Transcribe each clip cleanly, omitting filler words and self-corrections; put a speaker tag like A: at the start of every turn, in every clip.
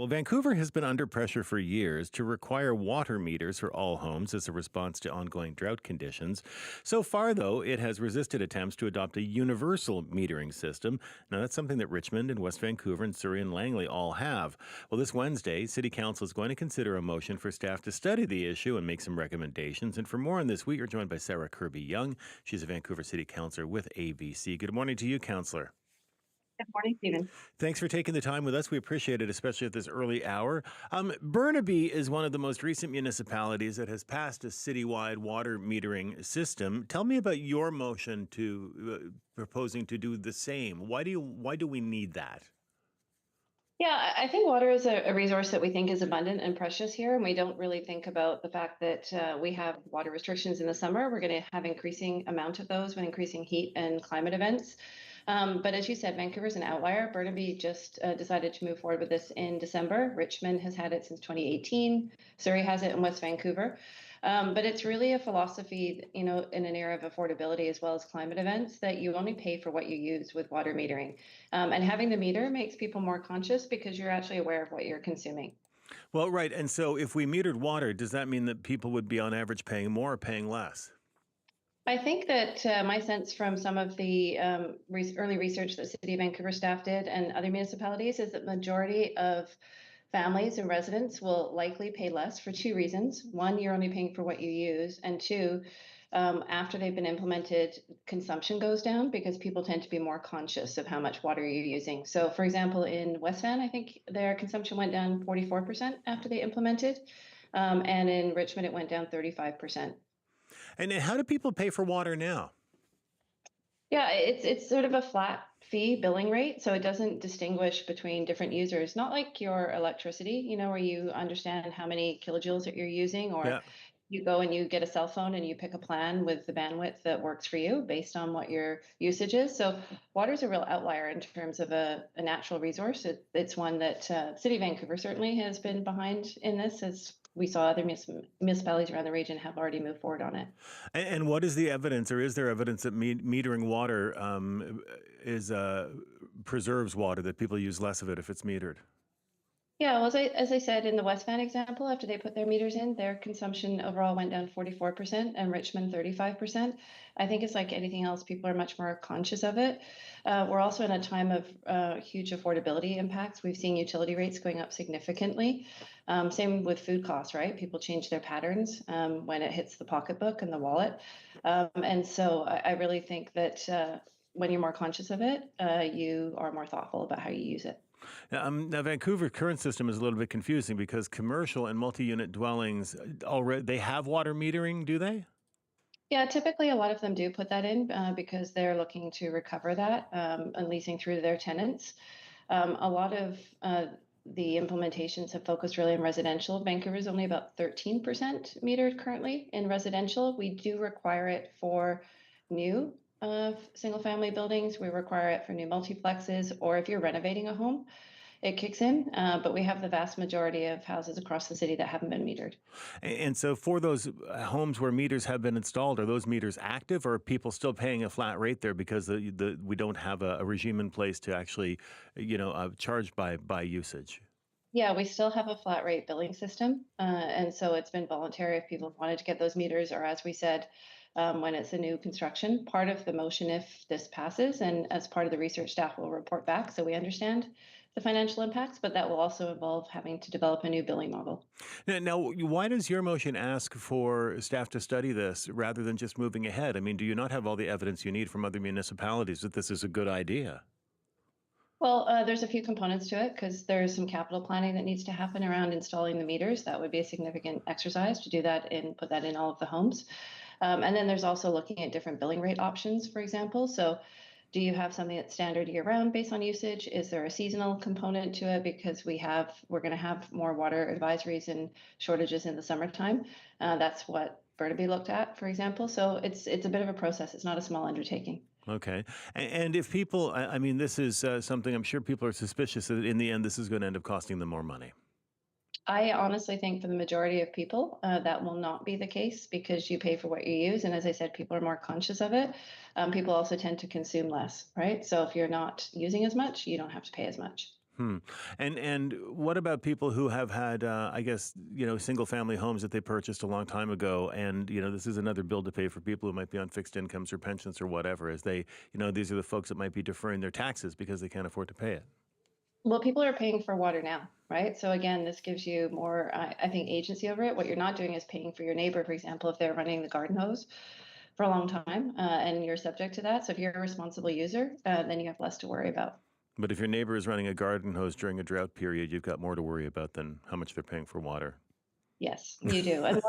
A: Well, Vancouver has been under pressure for years to require water meters for all homes as a response to ongoing drought conditions. So far, though, it has resisted attempts to adopt a universal metering system. Now, that's something that Richmond and West Vancouver and Surrey and Langley all have. Well, this Wednesday, City Council is going to consider a motion for staff to study the issue and make some recommendations. And for more on this, we are joined by Sarah Kirby-Yung. She's a Vancouver City Councillor with ABC. Good morning to you, Councillor.
B: Good morning, Stephen.
A: Thanks for taking the time with us. We appreciate it, especially at this early hour. Burnaby is one of the most recent municipalities that has passed a citywide water metering system. Tell me about your motion to proposing to do the same. Why do we need that?
B: Yeah, I think water is a resource that we think is abundant and precious here, and we don't really think about the fact that we have water restrictions in the summer. We're going to have increasing amount of those with increasing heat and climate events. But as you said, Vancouver's an outlier. Burnaby just decided to move forward with this in December. Richmond has had it since 2018. Surrey has it in West Vancouver. But it's really a philosophy, in an era of affordability as well as climate events, that you only pay for what you use with water metering. And having the meter makes people more conscious because you're actually aware of what you're consuming.
A: Well, right. And so if we metered water, does that mean that people would be on average paying more or paying less?
B: I think that my sense from some of the early research that City of Vancouver staff did and other municipalities is that the majority of families and residents will likely pay less for two reasons. One, you're only paying for what you use. And two, after they've been implemented, consumption goes down because people tend to be more conscious of how much water you're using. So, for example, in West Van, I think their consumption went down 44% after they implemented. And in Richmond, it went down 35%.
A: And how do people pay for water now?
B: Yeah, it's sort of a flat fee billing rate, so it doesn't distinguish between different users. Not like your electricity, where you understand how many kilojoules that you're using, or
A: Yeah.
B: you go and you get a cell phone and you pick a plan with the bandwidth that works for you based on what your usage is. So water's a real outlier in terms of a natural resource. It's one that City of Vancouver certainly has been behind in this, as we saw other municipalities around the region have already moved forward on it.
A: And what is the evidence, or is there evidence that metering water preserves water, that people use less of it if it's metered?
B: Yeah, well, as I said in the West Van example, after they put their meters in, their consumption overall went down 44% and Richmond 35%. I think it's like anything else, people are much more conscious of it. We're also in a time of huge affordability impacts. We've seen utility rates going up significantly. Same with food costs, right? People change their patterns when it hits the pocketbook and the wallet. And so I really think that when you're more conscious of it, you are more thoughtful about how you use it.
A: Now, Vancouver's current system is a little bit confusing because commercial and multi-unit dwellings already they have water metering, do they?
B: Yeah, typically a lot of them do put that in because they're looking to recover that and leasing through their tenants. A lot of the implementations have focused really on residential. Vancouver is only about 13% metered currently in residential. We do require it for new single family buildings. We require it for new multiplexes, or if you're renovating a home, it kicks in. But we have the vast majority of houses across the city that haven't been metered.
A: And so for those homes where meters have been installed, are those meters active, or are people still paying a flat rate there because we don't have a regime in place to actually, charge by usage?
B: Yeah, we still have a flat rate billing system. And so it's been voluntary if people wanted to get those meters, or as we said, when it's a new construction. Part of the motion, if this passes, and as part of the research, staff will report back so we understand the financial impacts, but that will also involve having to develop a new billing model.
A: Now, why does your motion ask for staff to study this rather than just moving ahead? I mean, do you not have all the evidence you need from other municipalities that this is a good idea?
B: Well, there's a few components to it because there's some capital planning that needs to happen around installing the meters. That would be a significant exercise to do that and put that in all of the homes. And then there's also looking at different billing rate options, for example. So do you have something that's standard year round based on usage? Is there a seasonal component to it? Because we're going to have more water advisories and shortages in the summertime. That's what Burnaby looked at, for example. So it's a bit of a process. It's not a small undertaking.
A: Okay. And if people, I mean, this is something I'm sure people are suspicious that in the end, this is going to end up costing them more money.
B: I honestly think for the majority of people, that will not be the case because you pay for what you use. And as I said, people are more conscious of it. People also tend to consume less, right? So if you're not using as much, you don't have to pay as much.
A: Hmm. And what about people who have had, I guess, single family homes that they purchased a long time ago, and this is another bill to pay for people who might be on fixed incomes or pensions or whatever, as they, these are the folks that might be deferring their taxes because they can't afford to pay it.
B: Well, people are paying for water now, right? So again, this gives you more, I think, agency over it. What you're not doing is paying for your neighbor, for example, if they're running the garden hose for a long time, and you're subject to that. So if you're a responsible user, then you have less to worry about.
A: But if your neighbor is running a garden hose during a drought period, you've got more to worry about than how much they're paying for water.
B: Yes, you do. And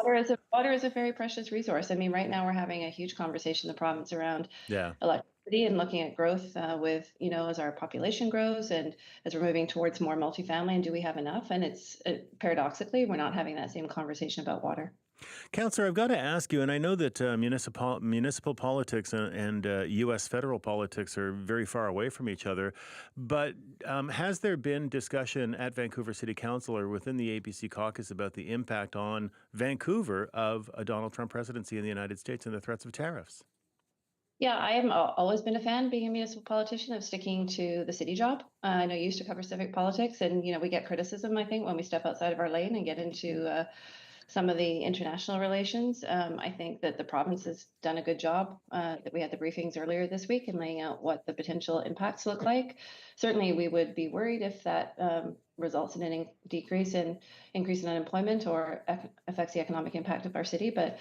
B: water is a very precious resource. I mean, right now we're having a huge conversation in the province around
A: Yeah.
B: electricity and looking at growth with, as our population grows and as we're moving towards more multifamily, and do we have enough? And it's paradoxically, we're not having that same conversation about water.
A: Councillor, I've got to ask you, and I know that municipal politics and U.S. federal politics are very far away from each other, but has there been discussion at Vancouver City Council or within the ABC caucus about the impact on Vancouver of a Donald Trump presidency in the United States and the threats of tariffs?
B: Yeah, I have always been a fan, being a municipal politician, of sticking to the city job. I know you used to cover civic politics, and we get criticism, I think, when we step outside of our lane and get into some of the international relations. I think that the province has done a good job. That we had the briefings earlier this week in laying out what the potential impacts look like. Certainly, we would be worried if that results in an increase in unemployment or affects the economic impact of our city. But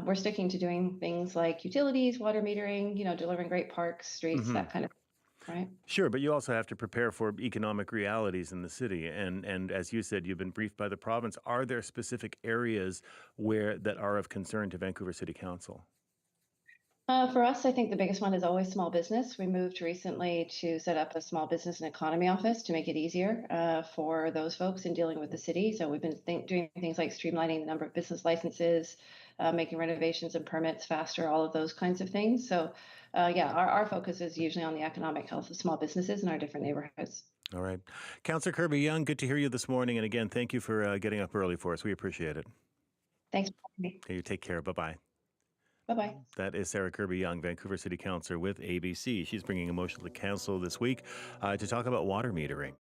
B: we're sticking to doing things like utilities, water metering, delivering great parks, streets,
A: Hmm.
B: that kind of thing, right?
A: Sure, but you also have to prepare for economic realities in the city. And as you said, you've been briefed by the province. Are there specific areas that are of concern to Vancouver City Council?
B: For us, I think the biggest one is always small business. We moved recently to set up a small business and economy office to make it easier for those folks in dealing with the city. So we've been doing things like streamlining the number of business licenses, making renovations and permits faster, all of those kinds of things. So yeah, our focus is usually on the economic health of small businesses in our different neighborhoods.
A: All right. Councillor Kirby-Yung, good to hear you this morning. And again, thank you for getting up early for us. We appreciate it.
B: Thanks for having me.
A: Okay, you take care. Bye-bye.
B: Bye-bye.
A: That is Sarah Kirby-Yung, Vancouver City Councillor with ABC. She's bringing a motion to council this week to talk about water metering.